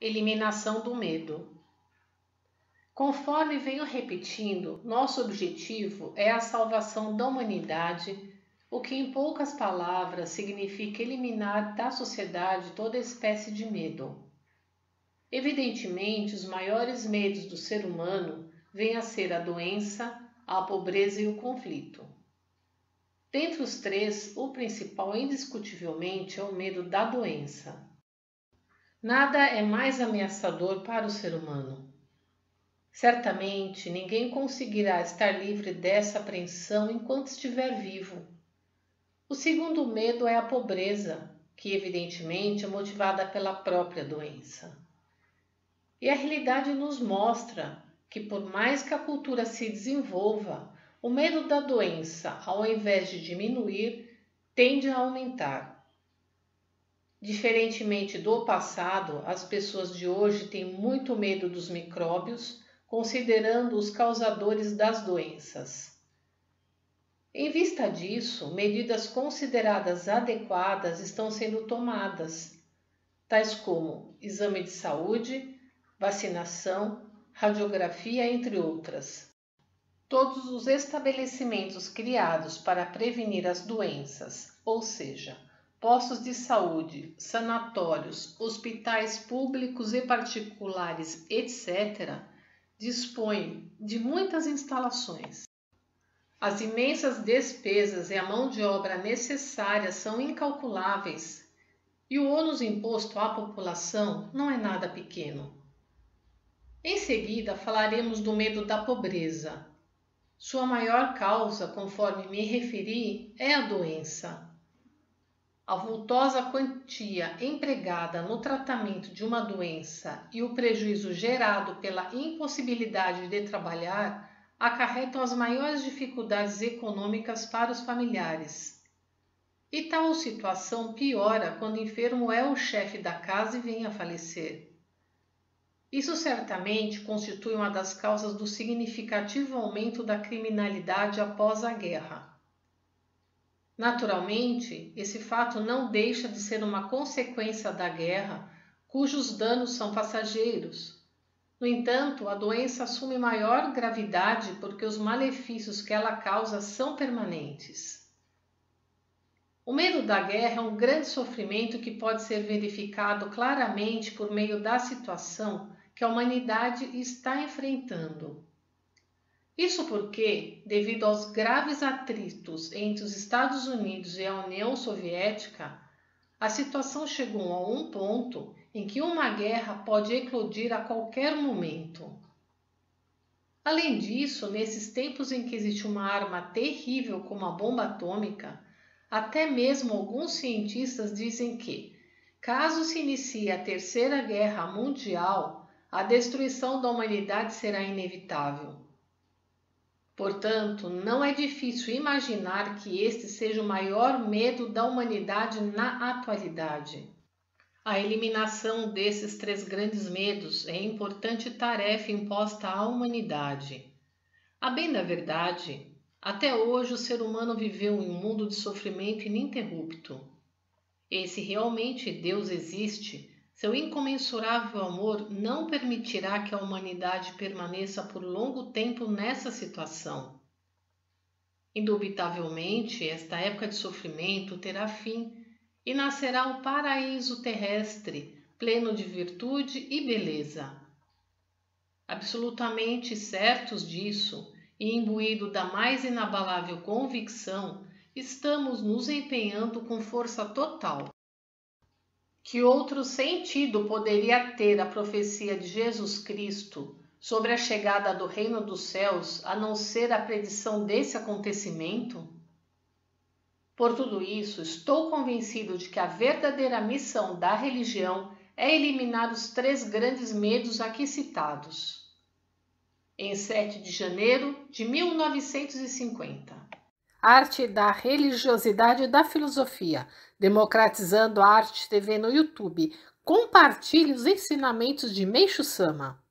Eliminação do medo. Conforme venho repetindo, nosso objetivo é a salvação da humanidade, o que em poucas palavras significa eliminar da sociedade toda espécie de medo. Evidentemente, os maiores medos do ser humano vêm a ser a doença, a pobreza e o conflito. Dentre os três, o principal indiscutivelmente é o medo da doença. Nada é mais ameaçador para o ser humano. Certamente, ninguém conseguirá estar livre dessa apreensão enquanto estiver vivo. O segundo medo é a pobreza, que evidentemente é motivada pela própria doença. E a realidade nos mostra que, por mais que a cultura se desenvolva, o medo da doença, ao invés de diminuir, tende a aumentar. Diferentemente do passado, as pessoas de hoje têm muito medo dos micróbios, considerando os causadores das doenças. Em vista disso, medidas consideradas adequadas estão sendo tomadas, tais como exame de saúde, vacinação, radiografia, entre outras. Todos os estabelecimentos criados para prevenir as doenças, ou seja, postos de saúde, sanatórios, hospitais públicos e particulares, etc., dispõem de muitas instalações. As imensas despesas e a mão de obra necessária são incalculáveis, e o ônus imposto à população não é nada pequeno. Em seguida, falaremos do medo da pobreza. Sua maior causa, conforme me referi, é a doença. A vultosa quantia empregada no tratamento de uma doença e o prejuízo gerado pela impossibilidade de trabalhar acarretam as maiores dificuldades econômicas para os familiares. E tal situação piora quando o enfermo é o chefe da casa e vem a falecer. Isso certamente constitui uma das causas do significativo aumento da criminalidade após a guerra. Naturalmente, esse fato não deixa de ser uma consequência da guerra, cujos danos são passageiros. No entanto, a doença assume maior gravidade porque os malefícios que ela causa são permanentes. O medo da guerra é um grande sofrimento que pode ser verificado claramente por meio da situação que a humanidade está enfrentando. Isso porque, devido aos graves atritos entre os Estados Unidos e a União Soviética, a situação chegou a um ponto em que uma guerra pode eclodir a qualquer momento. Além disso, nesses tempos em que existe uma arma terrível como a bomba atômica, até mesmo alguns cientistas dizem que, caso se inicie a Terceira Guerra Mundial, a destruição da humanidade será inevitável. Portanto, não é difícil imaginar que este seja o maior medo da humanidade na atualidade. A eliminação desses três grandes medos é importante tarefa imposta à humanidade. A bem da verdade, até hoje o ser humano viveu em um mundo de sofrimento ininterrupto. E se realmente Deus existe, seu incomensurável amor não permitirá que a humanidade permaneça por longo tempo nessa situação. Indubitavelmente, esta época de sofrimento terá fim e nascerá o paraíso terrestre, pleno de virtude e beleza. Absolutamente certos disso e imbuído da mais inabalável convicção, estamos nos empenhando com força total. Que outro sentido poderia ter a profecia de Jesus Cristo sobre a chegada do reino dos céus, a não ser a predição desse acontecimento? Por tudo isso, estou convencido de que a verdadeira missão da religião é eliminar os três grandes medos aqui citados. Em 7 de janeiro de 1950. Arte da religiosidade e da filosofia, democratizando a arte TV no YouTube. Compartilhe os ensinamentos de Meishu Sama.